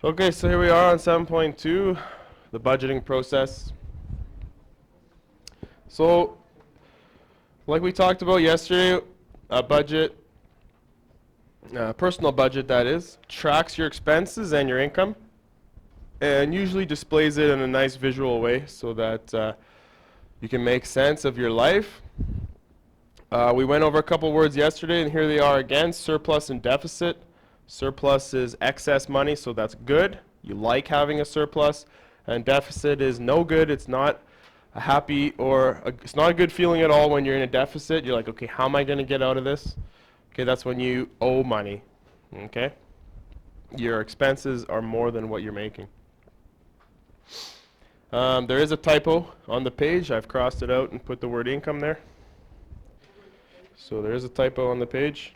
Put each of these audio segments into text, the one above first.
Okay, so here we are on 7.2, the budgeting process. So, like we talked about yesterday, a budget, personal budget that is, tracks your expenses and your income, and usually displays it in a nice visual way so that you can make sense of your life. We went over a couple words yesterday, and here they are again: surplus and deficit. Surplus is excess money, so that's good. You like having a surplus. And deficit is no good. It's not a happy it's not a good feeling at all when you're in a deficit. You're like, okay, how am I going to get out of this? Okay, that's when you owe money. Okay? Your expenses are more than what you're making. There is a typo on the page. I've crossed it out and put the word income there. So there is a typo on the page.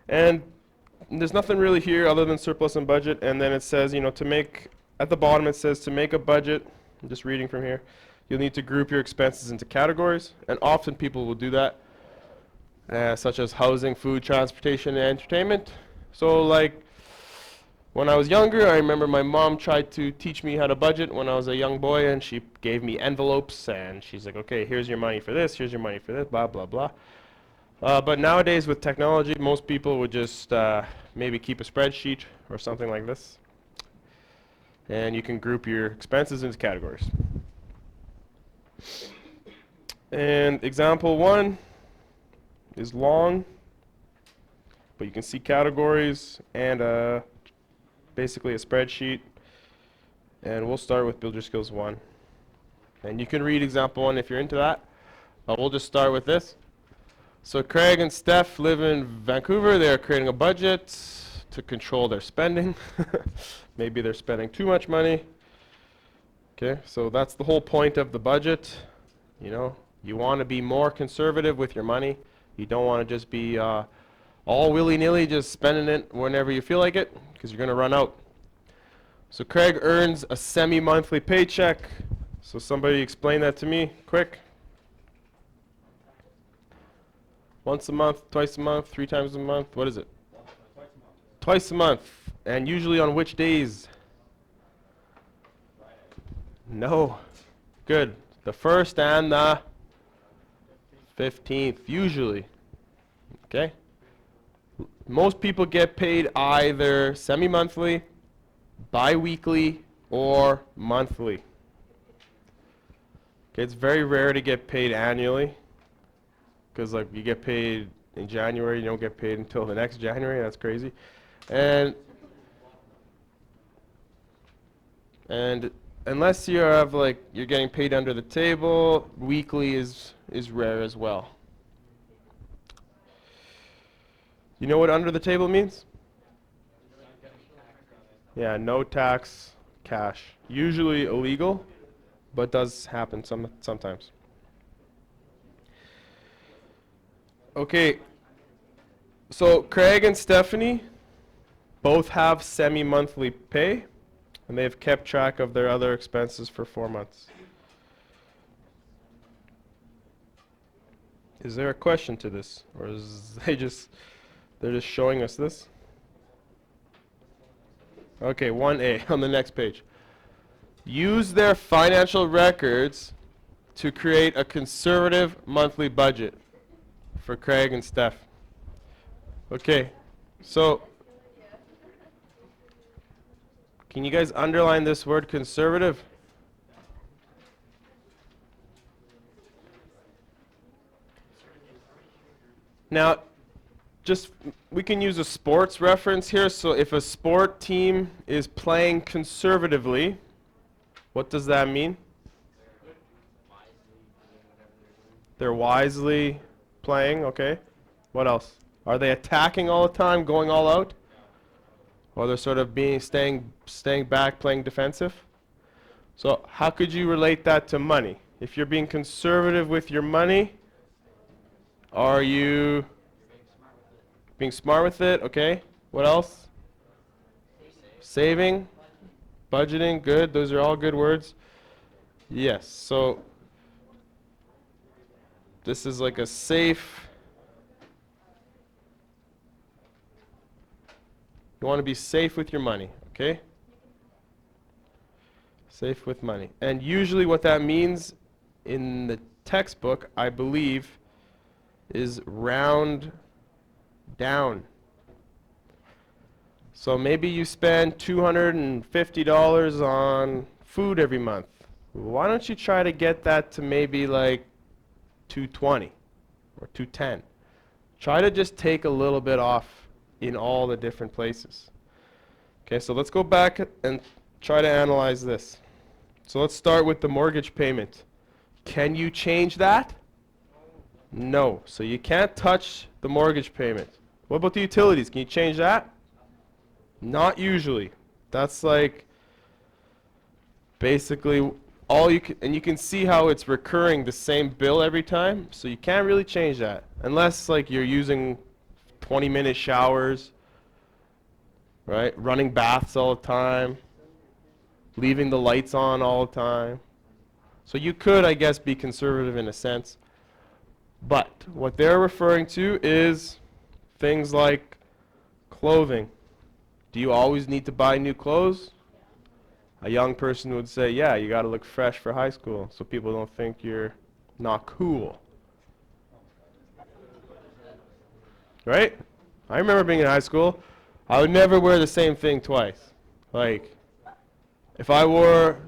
And there's nothing really here other than surplus and budget. And then it says, at the bottom it says to make a budget, I'm just reading from here, you'll need to group your expenses into categories. And often people will do that, such as housing, food, transportation, and entertainment. So like, when I was younger, I remember my mom tried to teach me how to budget when I was a young boy, and she gave me envelopes, and she's like, okay, here's your money for this, here's your money for this, blah, blah, blah. But nowadays with technology, most people would just maybe keep a spreadsheet or something like this. And you can group your expenses into categories. And example 1 is long, but you can see categories and basically a spreadsheet. And we'll start with Build Your Skills 1. And you can read example 1 if you're into that. We'll just start with this. So Craig and Steph live in Vancouver. They're creating a budget to control their spending. Maybe they're spending too much money. Okay, so that's the whole point of the budget. You want to be more conservative with your money. You don't want to just be all willy-nilly just spending it whenever you feel like it, because you're going to run out. So Craig earns a semi-monthly paycheck. So somebody explain that to me quick. Once a month, twice a month, 3 times a month, what is it? Twice a month. Twice a month. And usually on which days? Friday. No. Good. The 1st and the 15th, usually. Okay? Most people get paid either semi-monthly, bi-weekly, or monthly. Okay, it's very rare to get paid annually. Because like you get paid in January, you don't get paid until the next January. That's crazy. And unless you have you're getting paid under the table, weekly is rare as well. You know what under the table means? Yeah, no tax, cash. Usually illegal, but does happen sometimes. Okay, so Craig and Stephanie both have semi-monthly pay, and they've kept track of their other expenses for 4 months. Is there a question to this, or is they're just showing us this? Okay, 1A on the next page. Use their financial records to create a conservative monthly budget for Craig and Steph. Okay, so can you guys underline this word conservative? Now, we can use a sports reference here. So if a sport team is playing conservatively, what does that mean? They're wisely playing, okay. What else? Are they attacking all the time, going all out? Or they're sort of staying back, playing defensive? So how could you relate that to money? If you're being conservative with your money, are you being smart with it? Okay. What else? Saving, budgeting, good. Those are all good words. Yes. So this is like a safe You want to be safe with your money, okay? Safe with money. And usually what that means in the textbook, I believe, is round down. So maybe you spend $250 on food every month. Why don't you try to get that to maybe like 220 or 210? Try to just take a little bit off in all the different places. Okay, so let's go back and try to analyze this. So let's start with the mortgage payment. Can you change that? No. So you can't touch the mortgage payment. What about the utilities? Can you change that? Not usually. That's like basically all you can, and you can see how it's recurring the same bill every time, so you can't really change that unless like you're using 20-minute showers, right? Running baths all the time, leaving the lights on all the time. So you could, I guess, be conservative in a sense. But what they're referring to is things like clothing. Do you always need to buy new clothes? A young person would say, yeah, you got to look fresh for high school so people don't think you're not cool. Right? I remember being in high school, I would never wear the same thing twice. Like, if I wore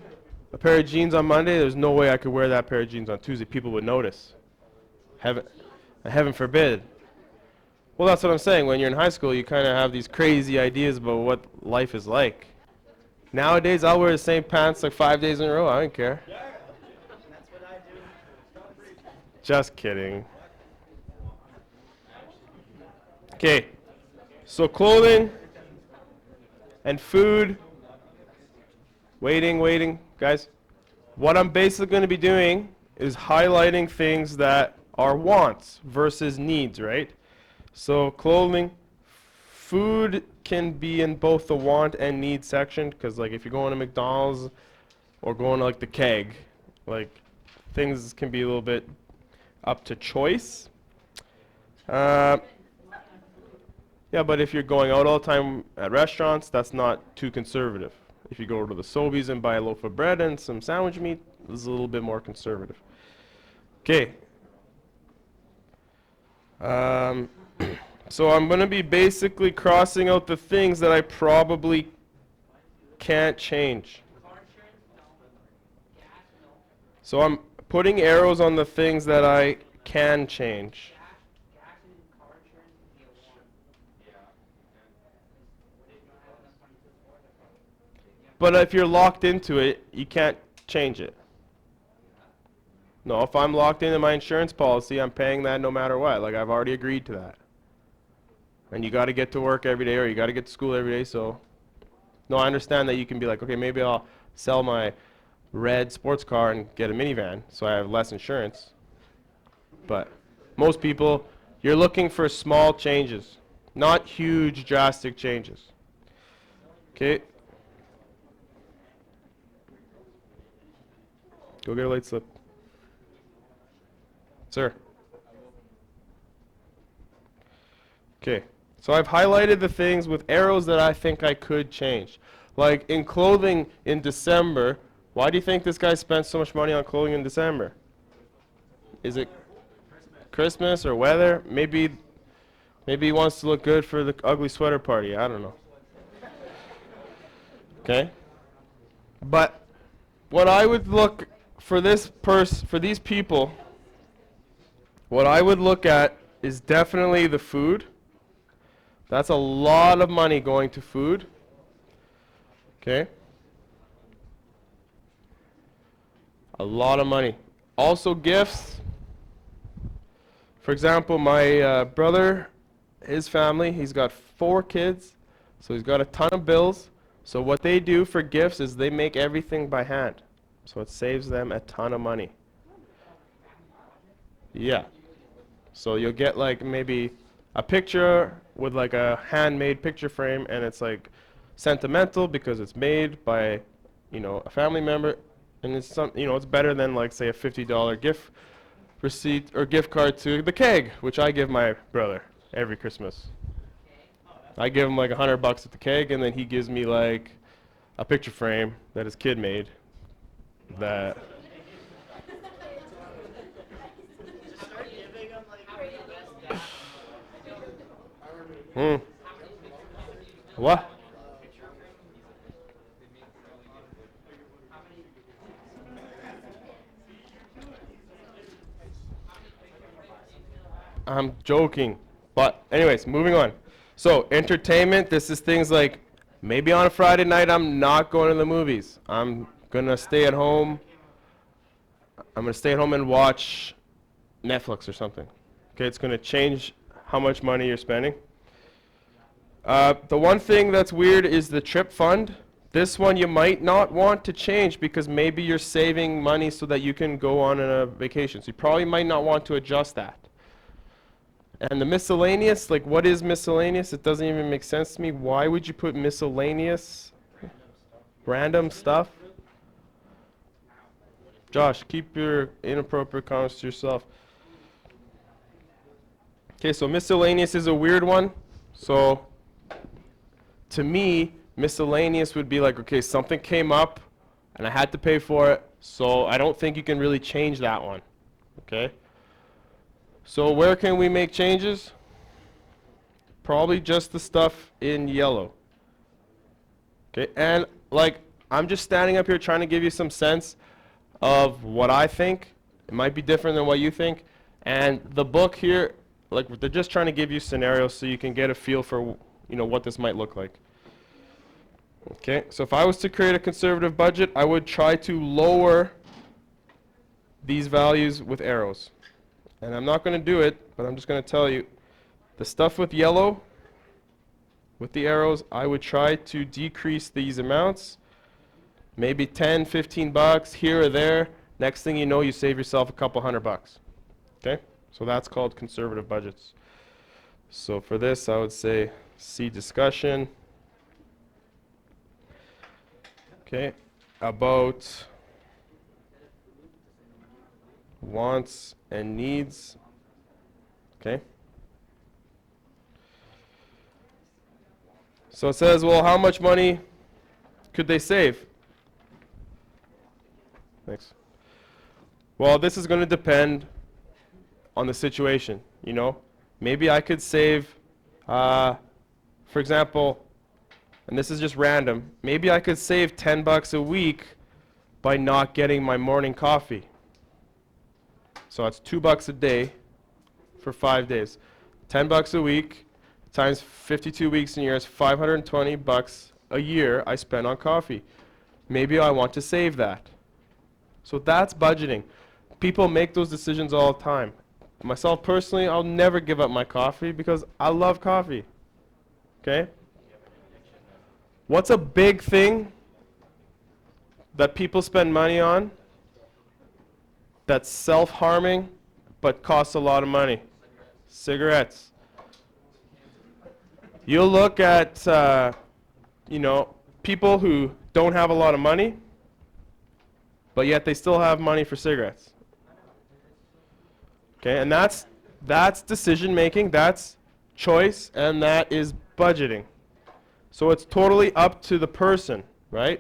a pair of jeans on Monday, there's no way I could wear that pair of jeans on Tuesday. People would notice. Heaven forbid. Well, that's what I'm saying. When you're in high school, you kind of have these crazy ideas about what life is like. Nowadays, I'll wear the same pants like 5 days in a row. I don't care. That's what I do. Just kidding. Okay. So and food. Waiting, guys. What I'm basically going to be doing is highlighting things that are wants versus needs, right? So clothing, food can be in both the want and need section, because like if you're going to McDonald's or going to like the Keg, like things can be a little bit up to choice. Yeah, but if you're going out all the time at restaurants, that's not too conservative. If you go to the Sobeys and buy a loaf of bread and some sandwich meat, this is a little bit more conservative. Okay. So I'm going to be basically crossing out the things that I probably can't change. So I'm putting arrows on the things that I can change. But if you're locked into it, you can't change it. No, if I'm locked into my insurance policy, I'm paying that no matter what. Like, I've already agreed to that. And you got to get to work every day, or you got to get to school every day, so. No, I understand that you can be like, okay, maybe I'll sell my red sports car and get a minivan, so I have less insurance. But most people, you're looking for small changes, not huge, drastic changes. Okay. Go get a light slip. Sir. Okay. So I've highlighted the things with arrows that I think I could change. Like in clothing in December, why do you think this guy spent so much money on clothing in December? Is it Christmas or weather? Maybe he wants to look good for the ugly sweater party. I don't know. Okay? But what I would look for these people, what I would look at is definitely the food. That's a lot of money going to food. Okay? A lot of money. Also gifts. For example, my brother, his family, he's got 4 kids, so he's got a ton of bills. So what they do for gifts is they make everything by hand. So it saves them a ton of money. Yeah. So you'll get like maybe a picture with like a handmade picture frame, and it's like sentimental because it's made by, a family member, and it's it's better than like say a $50 gift receipt or gift card to the Keg, which I give my brother every Christmas. I give him like $100 at the keg, and then he gives me like a picture frame that his kid made. That. Start giving them like the best Hmm. What? I'm joking. But anyways, moving on. So entertainment, this is things like maybe on a Friday night I'm not going to the movies. I'm gonna stay at home. I'm gonna stay at home and watch Netflix or something. Okay, it's gonna change how much money you're spending. The one thing that's weird is the trip fund. This one you might not want to change because maybe you're saving money so that you can go on a vacation. So you probably might not want to adjust that. And the miscellaneous, like what is miscellaneous? It doesn't even make sense to me. Why would you put miscellaneous? Random stuff? Josh, keep your inappropriate comments to yourself. Okay, so miscellaneous is a weird one. So to me, miscellaneous would be like, okay, something came up and I had to pay for it, so I don't think you can really change that one. Okay? So where can we make changes? Probably just the stuff in yellow. Okay, and like I'm just standing up here trying to give you some sense of what I think. It might be different than what you think. And the book here, like they're just trying to give you scenarios so you can get a feel for what this might look like. Okay, so if I was to create a conservative budget, I would try to lower these values with arrows. And I'm not going to do it, but I'm just going to tell you, the stuff with yellow, with the arrows, I would try to decrease these amounts. Maybe 10, 15 bucks here or there. Next thing you know, you save yourself a couple $100. Okay? So that's called conservative budgets. So for this, I would say see discussion. Okay, about wants and needs. Okay. So it says, well, how much money could they save? Thanks. Well, this is going to depend on the situation, Maybe I could save, for example, and this is just random, maybe I could save 10 bucks a week by not getting my morning coffee. So that's $2 a day for 5 days. 10 bucks a week times 52 weeks in a year is 520 bucks a year I spend on coffee. Maybe I want to save that. So that's budgeting. People make those decisions all the time. Myself personally, I'll never give up my coffee because I love coffee. Okay? What's a big thing that people spend money on that's self-harming but costs a lot of money? Cigarettes. You'll look at, people who don't have a lot of money, but yet they still have money for cigarettes. Okay, and that's decision making, that's choice, and that is budgeting. So it's totally up to the person, right?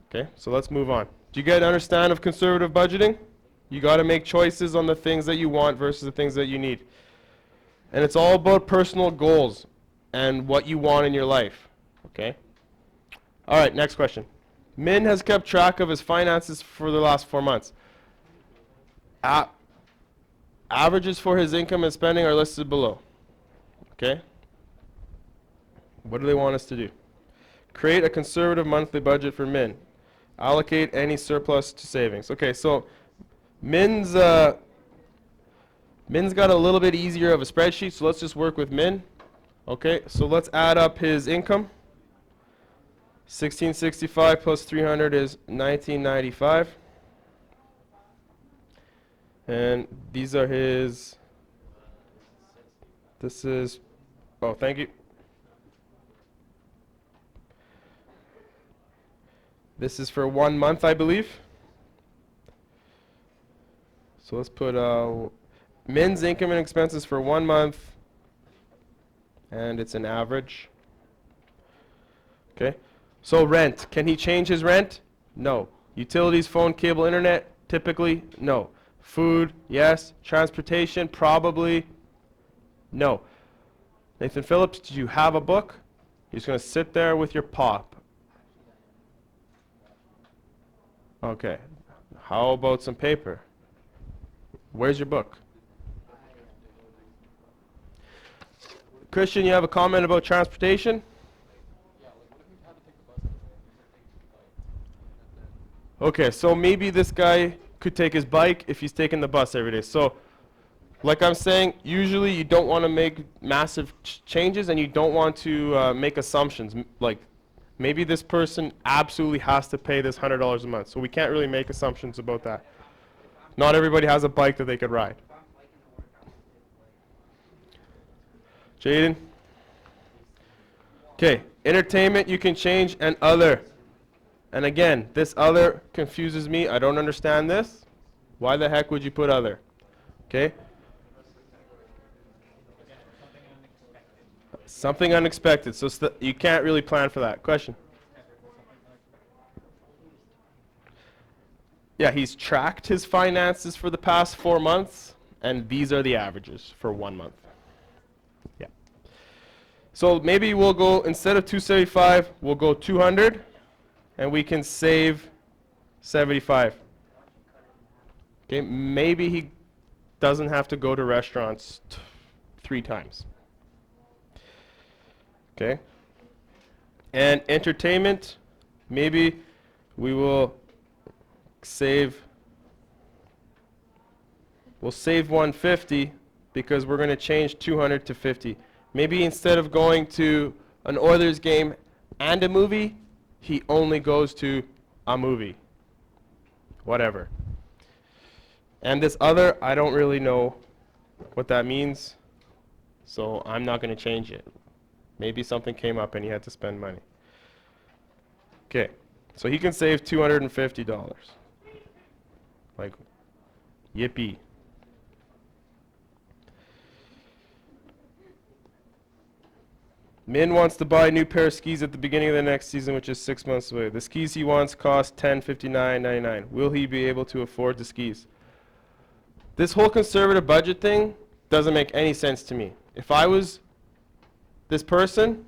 Okay, so let's move on. Do you get an understand of conservative budgeting? You got to make choices on the things that you want versus the things that you need. And it's all about personal goals and what you want in your life. Okay? All right, next question. Min has kept track of his finances for the last 4 months. Averages for his income and spending are listed below. Okay? What do they want us to do? Create a conservative monthly budget for Min. Allocate any surplus to savings. Okay, so Min's got a little bit easier of a spreadsheet, so let's just work with Min. Okay, so let's add up his income. 1665 plus 300 is 1995. And these are his, thank you. This is for 1 month, I believe. So let's put Min's income and expenses for 1 month and it's an average. Okay, so rent. Can he change his rent? No. Utilities, phone, cable, internet, typically, no. Food, yes. Transportation, probably, no. Nathan Phillips, did you have a book? You're just going to sit there with your pop. Okay. How about some paper? Where's your book? Christian, you have a comment about transportation? Okay, so maybe this guy could take his bike if he's taking the bus every day. So, like I'm saying, usually you don't want to make massive changes and you don't want to make assumptions. Like, maybe this person absolutely has to pay this $100 a month. So we can't really make assumptions about that. Not everybody has a bike that they could ride. Jaden? Okay, entertainment you can change and other. And again, this other confuses me. I don't understand this. Why the heck would you put other? Okay? Something unexpected. So you can't really plan for that. Question? Yeah, he's tracked his finances for the past 4 months, and these are the averages for 1 month. Yeah. So maybe we'll go, instead of 275, we'll go 200, and we can save 75. Okay, maybe he doesn't have to go to restaurants 3 times. Okay? And entertainment, maybe we will we'll save 150 because we're going to change 200 to 50. Maybe instead of going to an Oilers game and a movie, he only goes to a movie. Whatever. And this other, I don't really know what that means, so I'm not going to change it. Maybe something came up and he had to spend money. Okay, so he can save $250. Like, yippee. Min wants to buy a new pair of skis at the beginning of the next season, which is 6 months away. The skis he wants cost $1059.99. Will he be able to afford the skis? This whole conservative budget thing doesn't make any sense to me. If I was this person,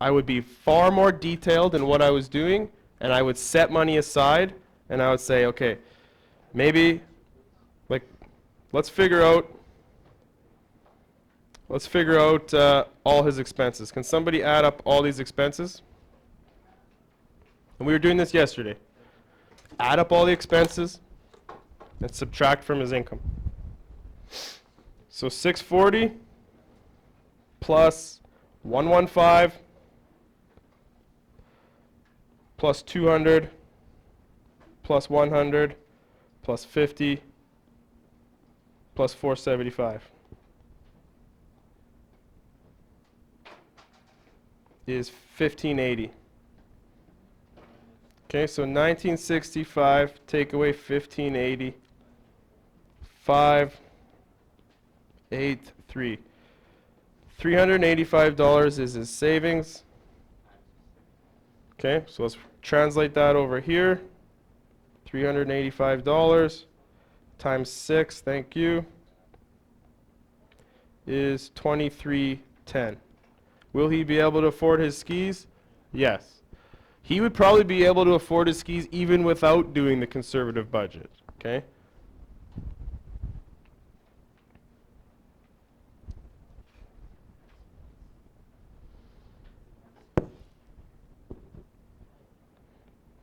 I would be far more detailed in what I was doing, and I would set money aside, and I would say, okay, maybe, like, let's figure out all his expenses. Can somebody add up all these expenses? And we were doing this yesterday. Add up all the expenses and subtract from his income. So 640 plus 115 plus 200 plus 100 plus 50 plus 475 is 1580. Okay, so 1965 take away 1580, 583. $385 is his savings. Okay, so let's translate that over here. $385 times 6, thank you, is $2310. Will he be able to afford his skis? Yes. He would probably be able to afford his skis even without doing the conservative budget. Okay?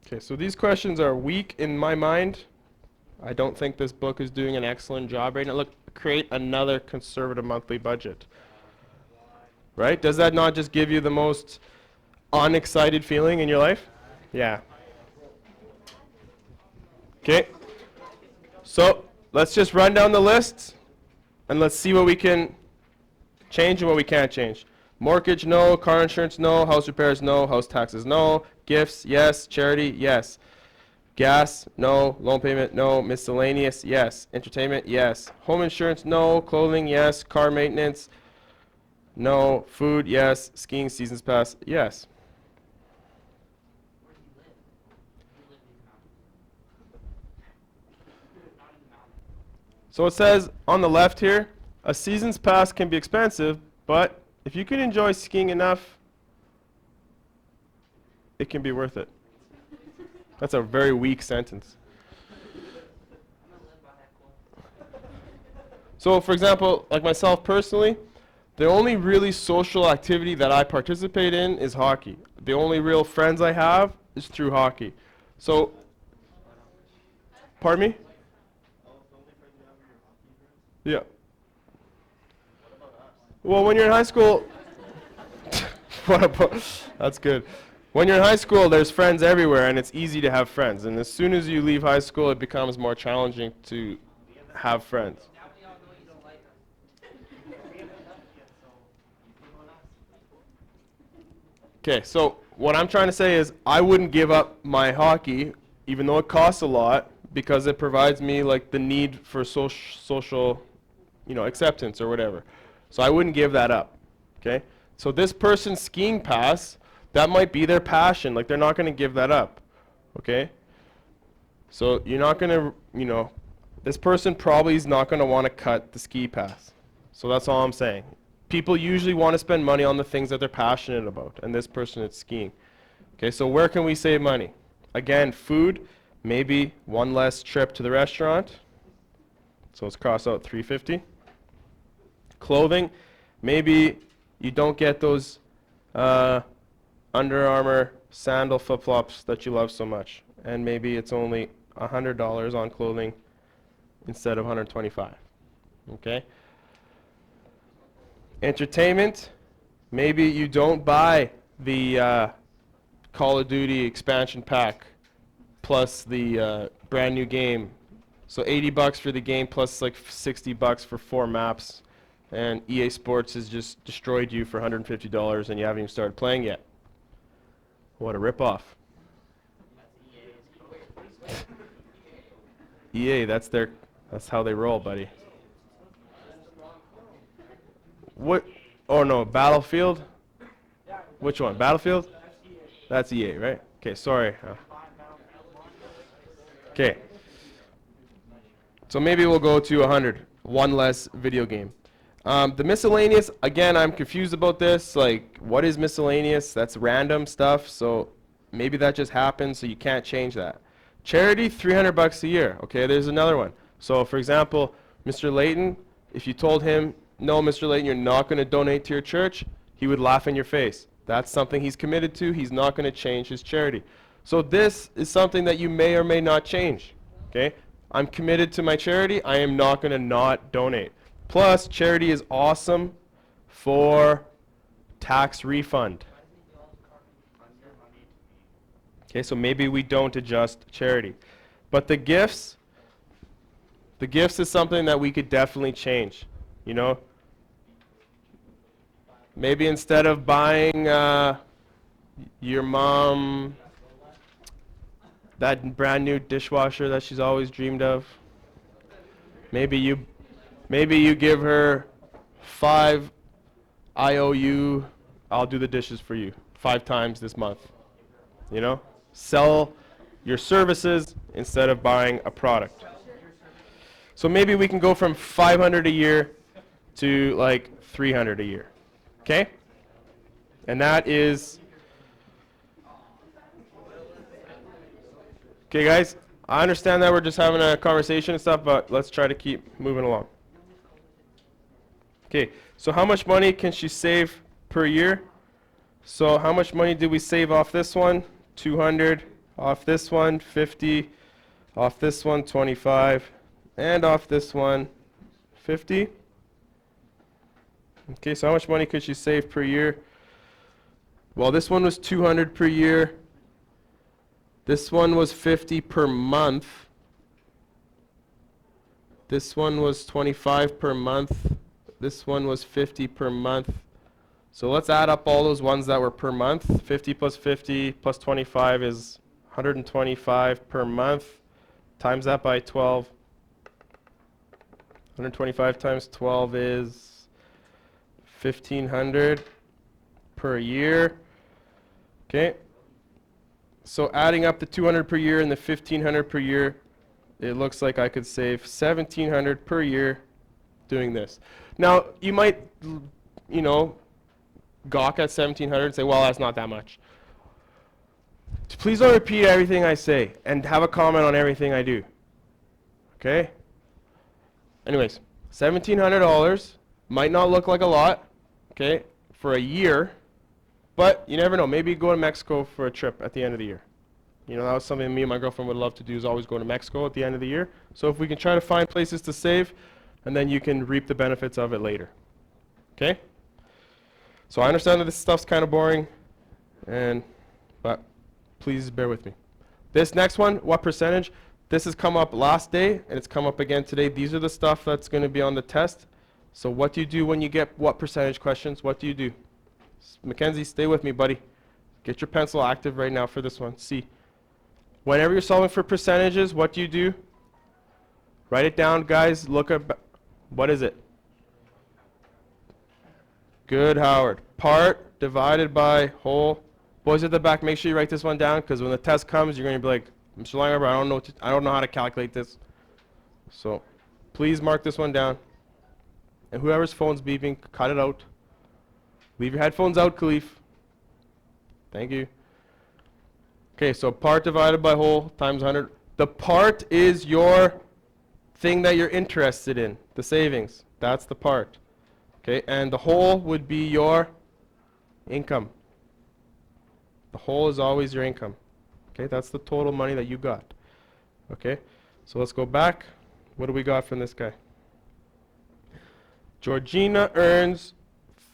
Okay, so these questions are weak in my mind. I don't think this book is doing an excellent job right now. Look, create another conservative monthly budget. Right? Does that not just give you the most unexcited feeling in your life? Yeah. Okay. So let's just run down the list and let's see what we can change and what we can't change. Mortgage, no. Car insurance, no. House repairs, no. House taxes, no. Gifts, yes. Charity, yes. Gas, no. Loan payment, no. Miscellaneous, yes. Entertainment, yes. Home insurance, no. Clothing, yes. Car maintenance, No. Food, yes. Skiing seasons pass, yes. Where do you live? You live in these mountains. Not in the mountains. So it says on the left here, a season's pass can be expensive, but if you can enjoy skiing enough, it can be worth it. That's a very weak sentence. I'm gonna live by that quote. So for example, like myself personally, the only really social activity that I participate in is hockey. The only real friends I have is through hockey. So, pardon me? Yeah. Well, when you're in high school, what about, that's good. When you're in high school, there's friends everywhere, and it's easy to have friends. And as soon as you leave high school, it becomes more challenging to have friends. Now we all know you don't like us. Okay, so what I'm trying to say is I wouldn't give up my hockey, even though it costs a lot, because it provides me like the need for social, acceptance or whatever. So I wouldn't give that up. Okay, so this person's skiing pass, that might be their passion. Like they're not going to give that up. Okay, so you're not going to, this person probably is not going to want to cut the ski pass. So that's all I'm saying. People usually want to spend money on the things that they're passionate about, and this person is skiing. Okay, so where can we save money? Again, food, maybe one less trip to the restaurant. So let's cross out $350. Clothing, maybe you don't get those Under Armour sandal flip-flops that you love so much, and maybe it's only $100 on clothing instead of $125. Okay? Entertainment, maybe you don't buy the Call of Duty expansion pack plus the brand new game. So $80 for the game plus like $60 for 4 maps, and EA Sports has just destroyed you for $150 and you haven't even started playing yet. What a ripoff. EA, that's how they roll, buddy. What? Oh no, Battlefield? Which one? Battlefield? That's EA, right? Okay, sorry. Okay. So maybe we'll go to 100. One less video game. The miscellaneous, again, I'm confused about this. Like, what is miscellaneous? That's random stuff, so maybe that just happens, so you can't change that. Charity, $300 a year. Okay, there's another one. So, for example, Mr. Layton, if you told him, no, Mr. Layton, you're not going to donate to your church, he would laugh in your face. That's something he's committed to. He's not going to change his charity. So this is something that you may or may not change. Okay? I'm committed to my charity. I am not going to not donate. Plus, charity is awesome for tax refund. Okay, so maybe we don't adjust charity. But the gifts is something that we could definitely change. You know? Maybe instead of buying your mom that brand new dishwasher that she's always dreamed of, maybe you give her 5 IOU, I'll do the dishes for you 5 times this month. You know? Sell your services instead of buying a product. So maybe we can go from 500 a year to like 300 a year. Okay? And that is... Okay, guys, I understand that we're just having a conversation and stuff, but let's try to keep moving along. Okay, so how much money can she save per year? So how much money did we save off this one? 200. Off this one, 50. Off this one, 25. And off this one, 50. Okay, so how much money could she save per year? Well, this one was 200 per year. This one was 50 per month. This one was 25 per month. This one was 50 per month. So let's add up all those ones that were per month. 50 plus 50 plus 25 is 125 per month. Times that by 12. 125 times 12 is 1,500 per year. Okay. So adding up the 200 per year and the 1,500 per year, it looks like I could save 1,700 per year doing this. Now, you might, you know, gawk at 1,700 and say, well, that's not that much. Please don't repeat everything I say and have a comment on everything I do. Okay? Anyways, $1,700 might not look like a lot, okay, for a year, but you never know. Maybe go to Mexico for a trip at the end of the year. You know, that was something me and my girlfriend would love to do, is always go to Mexico at the end of the year. So if we can try to find places to save, and then you can reap the benefits of it later. Okay? So I understand that this stuff's kind of boring, but please bear with me. This next one, what percentage? This has come up last day, and it's come up again today. These are the stuff that's going to be on the test. So what do you do when you get what percentage questions? What do you do? Mackenzie, stay with me, buddy. Get your pencil active right now for this one. See. Whenever you're solving for percentages, what do you do? Write it down, guys. Look at, what is it? Good, Howard. Part divided by whole. Boys at the back, make sure you write this one down, because when the test comes, you're going to be like, Mr. Langer, I don't know how to calculate this. So please mark this one down. And whoever's phone's beeping, cut it out. Leave your headphones out, Khalif. Thank you. Okay, so part divided by whole times 100. The part is your thing that you're interested in, the savings. That's the part. Okay, and the whole would be your income. The whole is always your income. Okay, that's the total money that you got. Okay, so let's go back. What do we got from this guy? Georgina earns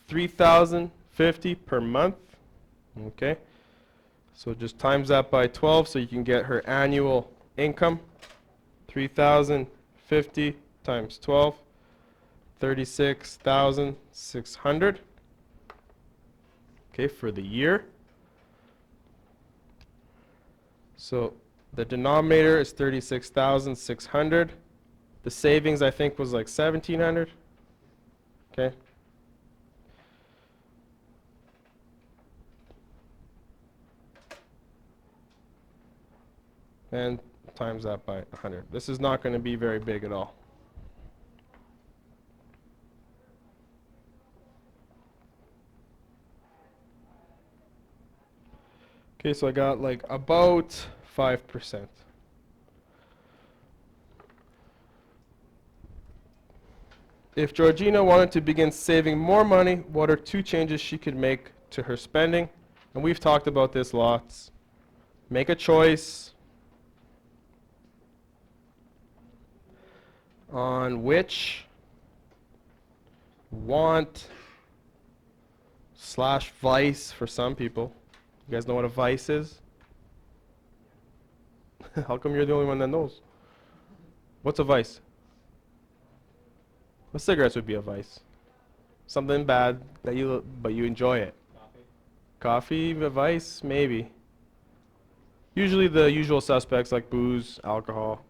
$3,050 per month. Okay, so just times that by 12 so you can get her annual income. $3,050 times 12, 36,600. Okay, for the year. So the denominator is 36,600. The savings, I think, was like 1,700. Okay. And times that by 100. This is not going to be very big at all. Okay, so I got like about 5%. If Georgina wanted to begin saving more money, what are 2 changes she could make to her spending? And we've talked about this lots. Make a choice on which want / vice for some people. You guys know what a vice is? How come you're the only one that knows? What's a vice? Well, cigarettes would be a vice. Something bad that but you enjoy it. Coffee, a vice, maybe. Usually the usual suspects like booze, alcohol,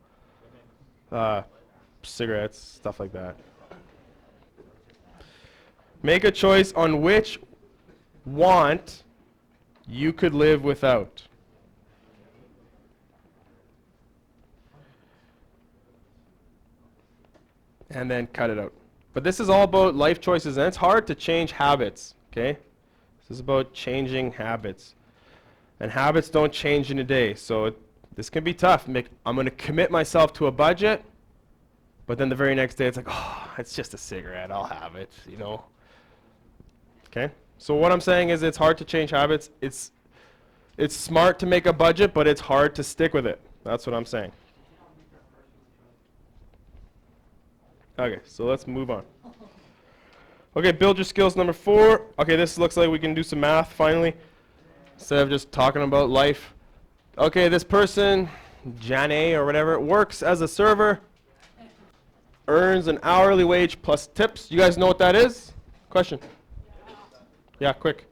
cigarettes, stuff like that. Make a choice on which want you could live without. And then cut it out. But this is all about life choices, and it's hard to change habits, okay? This is about changing habits. And habits don't change in a day, so this can be tough. I'm going to commit myself to a budget, but then the very next day it's like, oh, it's just a cigarette, I'll have it, you know? Okay? So what I'm saying is it's hard to change habits. It's smart to make a budget, but it's hard to stick with it. That's what I'm saying. Okay, so let's move on. Okay, build your skills number 4. Okay, this looks like we can do some math finally, instead of just talking about life. Okay, this person, Janet or whatever, works as a server, earns an hourly wage plus tips. You guys know what that is? Question? Yeah, quick.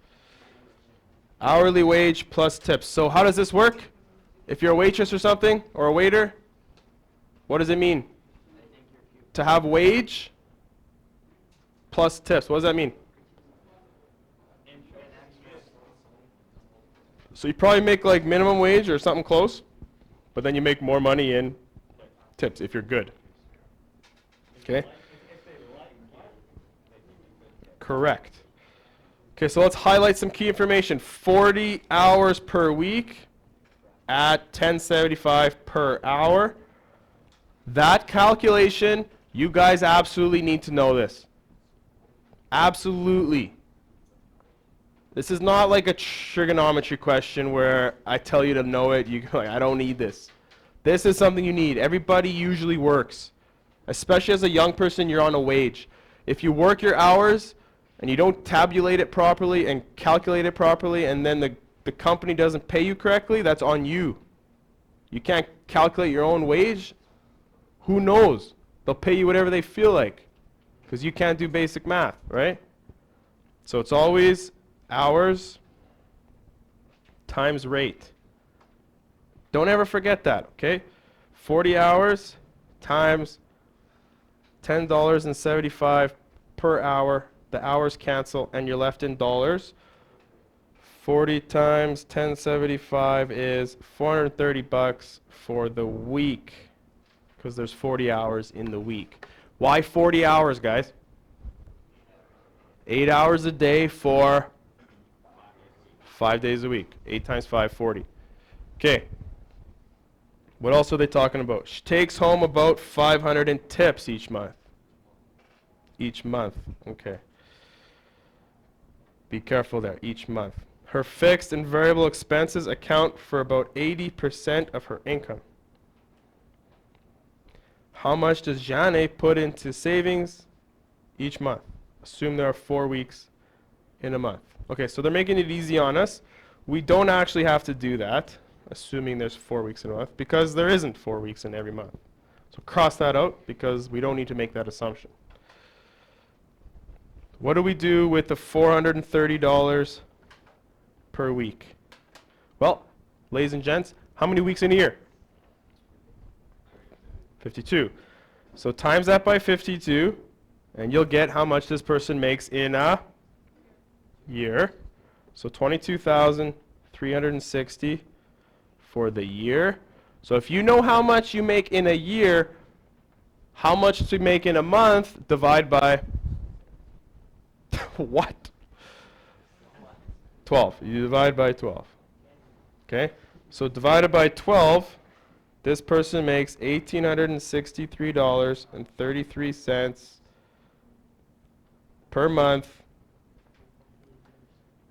Hourly wage plus tips. So how does this work? If you're a waitress or something, or a waiter, what does it mean? To have wage plus tips. What does that mean? So you probably make like minimum wage or something close, but then you make more money in tips if you're good. Okay? Correct. Okay, so let's highlight some key information. 40 hours per week at $10.75 per hour. That calculation, you guys absolutely need to know this. Absolutely. This is not like a trigonometry question where I tell you to know it, you go, I don't need this. This is something you need. Everybody usually works. Especially as a young person, you're on a wage. If you work your hours and you don't tabulate it properly and calculate it properly, and then the company doesn't pay you correctly, that's on you. You can't calculate your own wage. Who knows? They'll pay you whatever they feel like because you can't do basic math, right? So it's always hours times rate. Don't ever forget that, okay? 40 hours times $10.75 per hour. The hours cancel and you're left in dollars. 40 times 10.75 is $430 for the week because there's 40 hours in the week. Why 40 hours, guys? 8 hours a day for 5 days a week. 8 times 5, 40. Okay. What else are they talking about? She takes home about 500 in tips each month. Each month. Okay. Be careful there. Each month. Her fixed and variable expenses account for about 80% of her income. How much does Jane put into savings each month? Assume there are 4 weeks in a month. Okay, so they're making it easy on us. We don't actually have to do that, assuming there's 4 weeks in a month, because there isn't 4 weeks in every month. So cross that out because we don't need to make that assumption. What do we do with the $430 per week? Well, ladies and gents, how many weeks in a year? 52. So times that by 52, and you'll get how much this person makes in a year. So 22,360 for the year. So if you know how much you make in a year, how much to make in a month, divide by what? 12. You divide by 12. Okay? So divided by 12, this person makes $1,863.33 per month.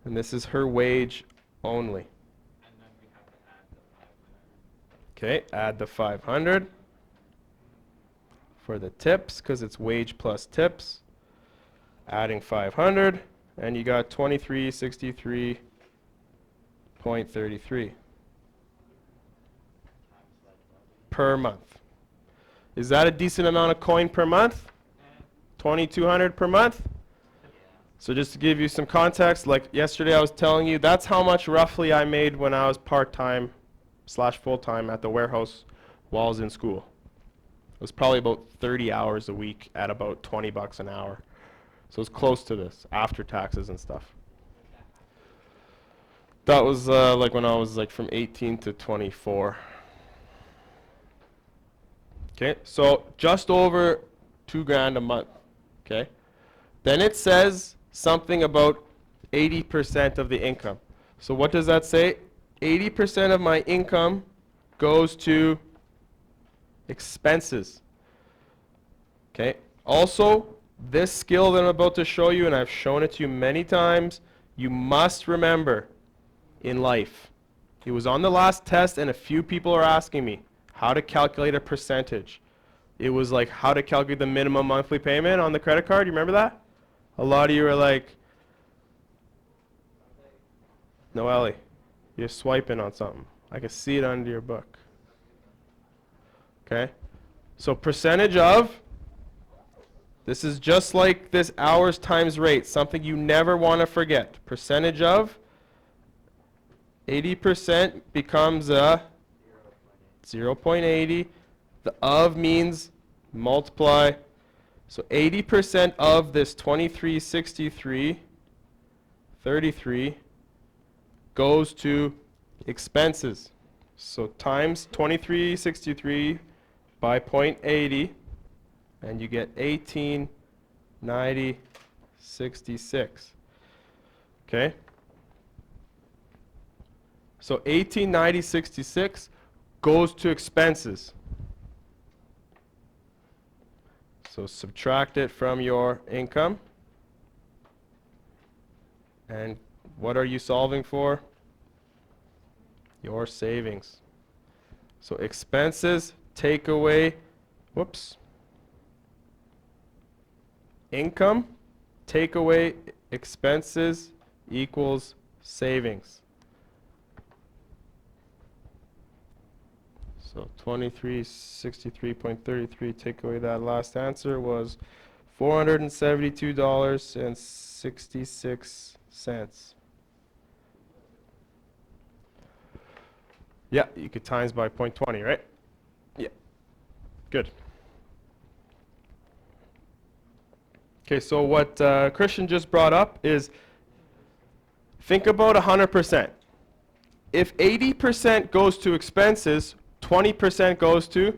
And this is her wage only. Okay, add the 500 for the tips because it's wage plus tips. Adding 500, and you got 2363.33 per month. Is that a decent amount of coin per month? 2,200 per month? So just to give you some context, like yesterday I was telling you, that's how much roughly I made when I was part-time / full-time at the warehouse while I was in school. It was probably about 30 hours a week at about $20 an hour. So it's close to this, after taxes and stuff. That was like when I was like from 18 to 24. Okay, so just over $2,000 a month. Okay, then it says something about 80% of the income. So what does that say? 80% of my income goes to expenses. Okay, also, this skill that I'm about to show you, and I've shown it to you many times, you must remember in life. It was on the last test, and a few people are asking me how to calculate a percentage. It was like how to calculate the minimum monthly payment on the credit card. You remember that? A lot of you are like, no, Ellie, you're swiping on something. I can see it under your book. Okay? So percentage of, this is just like this hours times rate, something you never want to forget. Percentage of 80% becomes a 0.80. The of means multiply. So 80% of this 2363.33 goes to expenses. So times 2363 by 0.80, and you get 1890.66. Okay? So 1890.66 goes to expenses. So subtract it from your income. And what are you solving for? Your savings. So expenses take away, income take away expenses equals savings. So 2363.33, take away that last answer, was $472.66. Yeah, you could times by 0.20, right? Yeah. Good. Okay, so what Christian just brought up is, think about 100%. If 80% goes to expenses, 20% goes to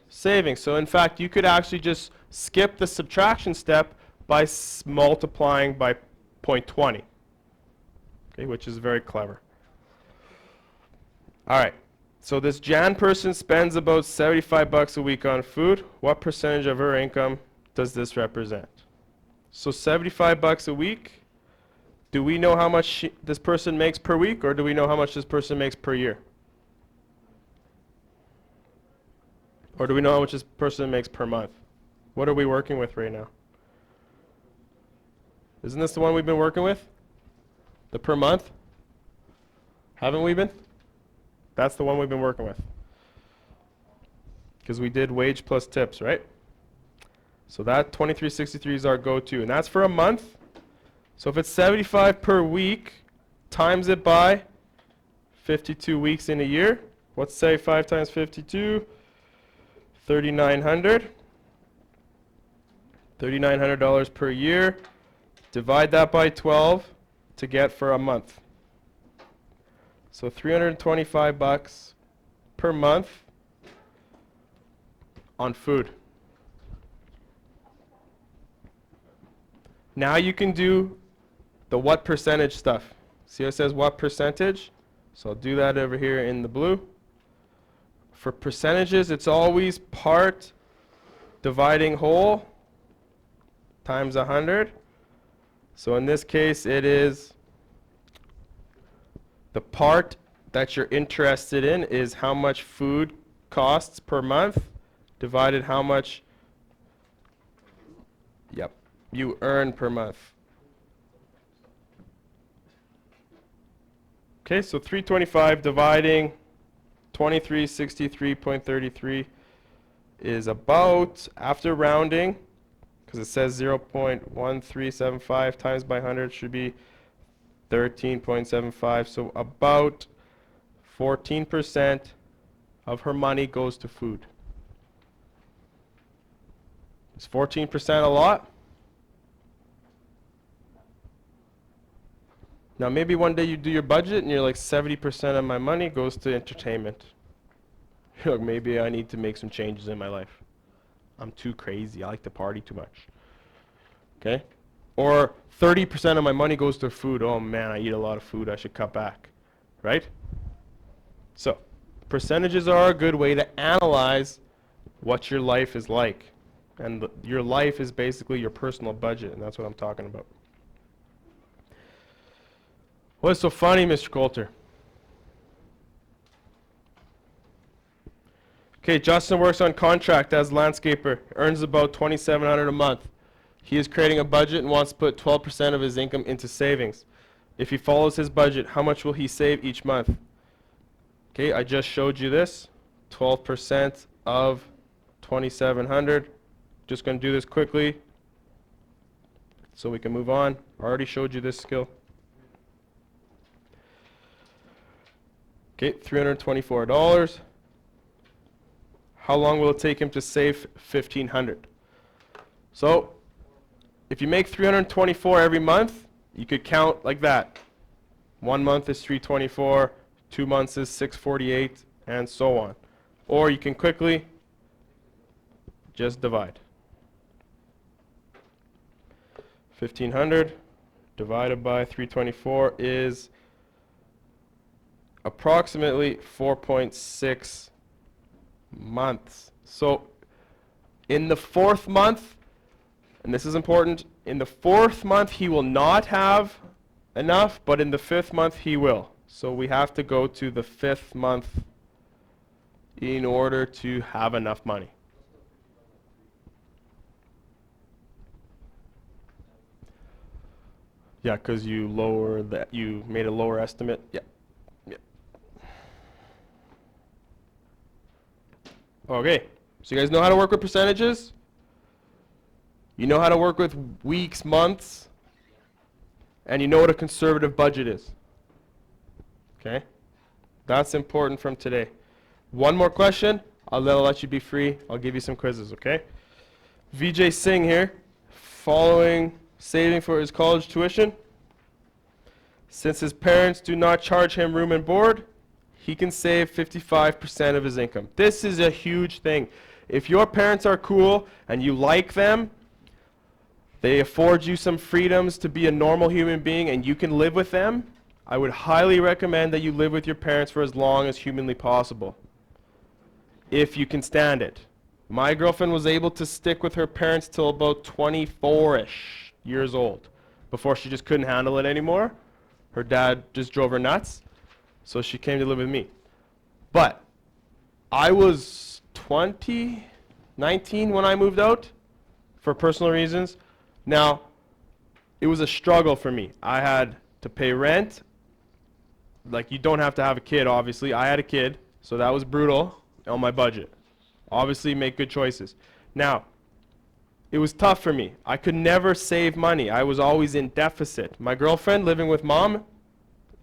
savings. So in fact, you could actually just skip the subtraction step by multiplying by 0.20, okay, which is very clever. All right, so this Jan person spends about 75 bucks a week on food. What percentage of her income does this represent? So 75 bucks a week. Do we know how much this person makes per week, or do we know how much this person makes per year? Or do we know how much this person makes per month? What are we working with right now? Isn't this the one we've been working with? The per month? Haven't we been? That's the one we've been working with. Because we did wage plus tips, right? So that 2363 is our go-to, and that's for a month. So if it's 75 per week, times it by 52 weeks in a year. What's 75 times 52? 3,900. $3,900 per year. Divide that by 12 to get for a month. So 325 bucks per month on food. Now you can do the what percentage stuff. See how it says what percentage? So I'll do that over here in the blue. For percentages, it's always part dividing whole times 100. So in this case, it is the part that you're interested in is how much food costs per month divided how much you earn per month. Okay, so 325 dividing 2363.33 is about, after rounding, because it says 0.1375 times by 100 should be 13.75, so about 14% of her money goes to food. Is 14% a lot? Now maybe one day you do your budget and you're like 70% of my money goes to entertainment. You're like, maybe I need to make some changes in my life. I'm too crazy. I like to party too much. Okay? Or 30% of my money goes to food. Oh man, I eat a lot of food. I should cut back. Right? So, percentages are a good way to analyze what your life is like. And your life is basically your personal budget, and that's what I'm talking about. What's so funny, Mr. Coulter? Okay, Justin works on contract as landscaper, earns about $2,700 a month. He is creating a budget and wants to put 12% of his income into savings. If he follows his budget, how much will he save each month? Okay, I just showed you this. 12% of 2,700. Just going to do this quickly so we can move on. I already showed you this skill. Okay, $324. How long will it take him to save $1,500? So, if you make $324 every month, you could count like that. 1 month is 324, 2 months is 648, and so on. Or you can quickly just divide. 1,500 divided by 324 is approximately 4.6 months. So in the 4th month, and this is important, in the 4th month he will not have enough, but in the 5th month he will. So we have to go to the 5th month in order to have enough money. Yeah, because you made a lower estimate. Yeah. Okay, so you guys know how to work with percentages? You know how to work with weeks, months, and you know what a conservative budget is. Okay? That's important from today. One more question, I'll let you be free. I'll give you some quizzes, okay? VJ Singh here, saving for his college tuition. Since his parents do not charge him room and board, he can save 55% of his income. This is a huge thing. If your parents are cool and you like them, they afford you some freedoms to be a normal human being and you can live with them, I would highly recommend that you live with your parents for as long as humanly possible, if you can stand it. My girlfriend was able to stick with her parents till about 24-ish years old, before she just couldn't handle it anymore. Her dad just drove her nuts, so she came to live with me. But I was 19 when I moved out for personal reasons. Now, it was a struggle for me. I had to pay rent. Like, you don't have to have a kid, obviously. I had a kid, so that was brutal on my budget. Obviously, make good choices. Now, it was tough for me. I could never save money. I was always in deficit. My girlfriend, living with mom,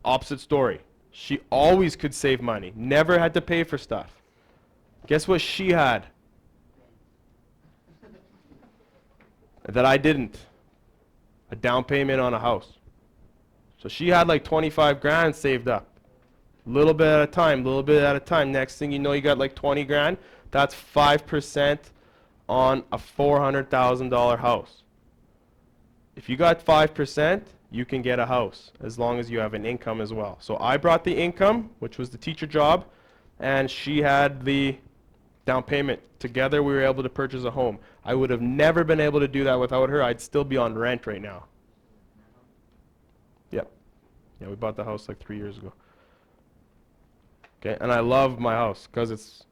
opposite story. She always could save money. Never had to pay for stuff. Guess what she had? That I didn't. A down payment on a house. So she had like 25 grand saved up. Little bit at a time, little bit at a time. Next thing you know, you got like 20 grand. That's 5% on a $400,000 house. If you got 5%, you can get a house as long as you have an income as well. So I brought the income, which was the teacher job, and she had the down payment. Together we were able to purchase a home. I would have never been able to do that without her. I'd still be on rent right now. Yep. Yeah, we bought the house like 3 years ago. Okay, and I love my house because it's,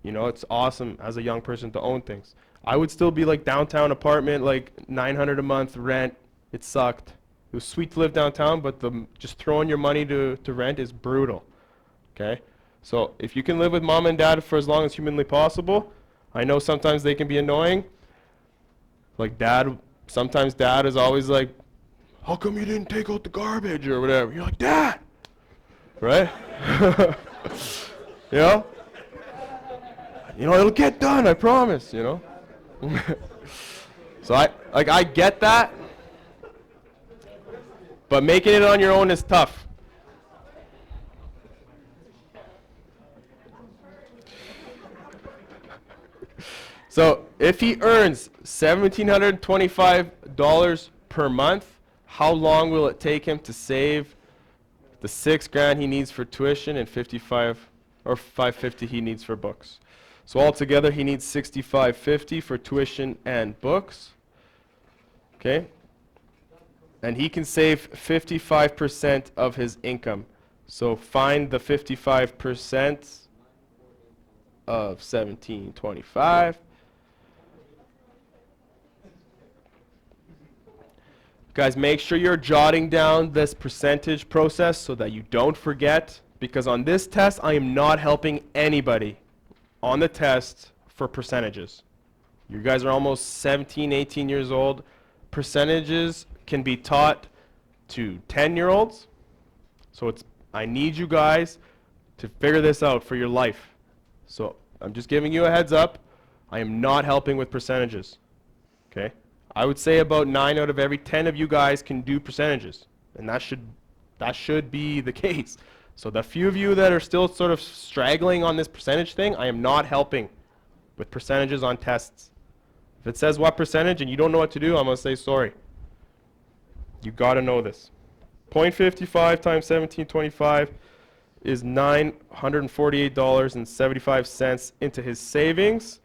you know, it's awesome as a young person to own things. I would still be like downtown apartment, like $900 a month rent. It sucked. It was sweet to live downtown, but just throwing your money to rent is brutal. Okay, so if you can live with mom and dad for as long as humanly possible, I know sometimes they can be annoying. Like sometimes dad is always like, how come you didn't take out the garbage or whatever? You're like, Dad, right? You know? You know, it'll get done, I promise, you know? So I get that, but making it on your own is tough. So if he earns $1,725 per month, how long will it take him to save the 6 grand he needs for tuition and 55 or 550 he needs for books? So altogether he needs 6550 for tuition and books. Okay? And he can save 55% of his income. So find the 55% of 1725. Guys, make sure you're jotting down this percentage process so that you don't forget, because on this test, I am not helping anybody on the test for percentages. You guys are almost 17, 18 years old. Percentages can be taught to 10-year-olds. So I need you guys to figure this out for your life. So I'm just giving you a heads up. I am not helping with percentages. Okay? I would say about 9 out of every 10 of you guys can do percentages. And that should That should be the case. So the few of you that are still sort of straggling on this percentage thing, I am not helping with percentages on tests. If it says what percentage and you don't know what to do, I'm going to say sorry. You got to know this. 0.55 times 1725 is $948.75 into his savings.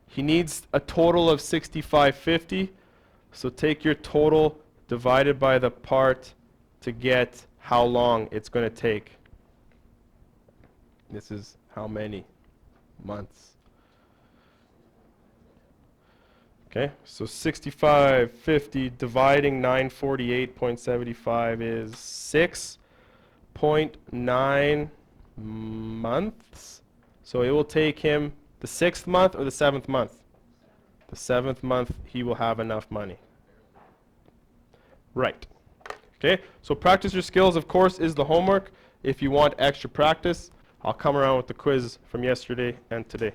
He needs a total of $65.50. So take your total divided by the part to get how long it's going to take. This is how many months. Okay, so 65.50 dividing 948.75 is 6.9 months. So it will take him the 6th month or the 7th month. The 7th month he will have enough money. Right. Okay, so practice your skills, of course, is the homework. If you want extra practice, I'll come around with the quiz from yesterday and today.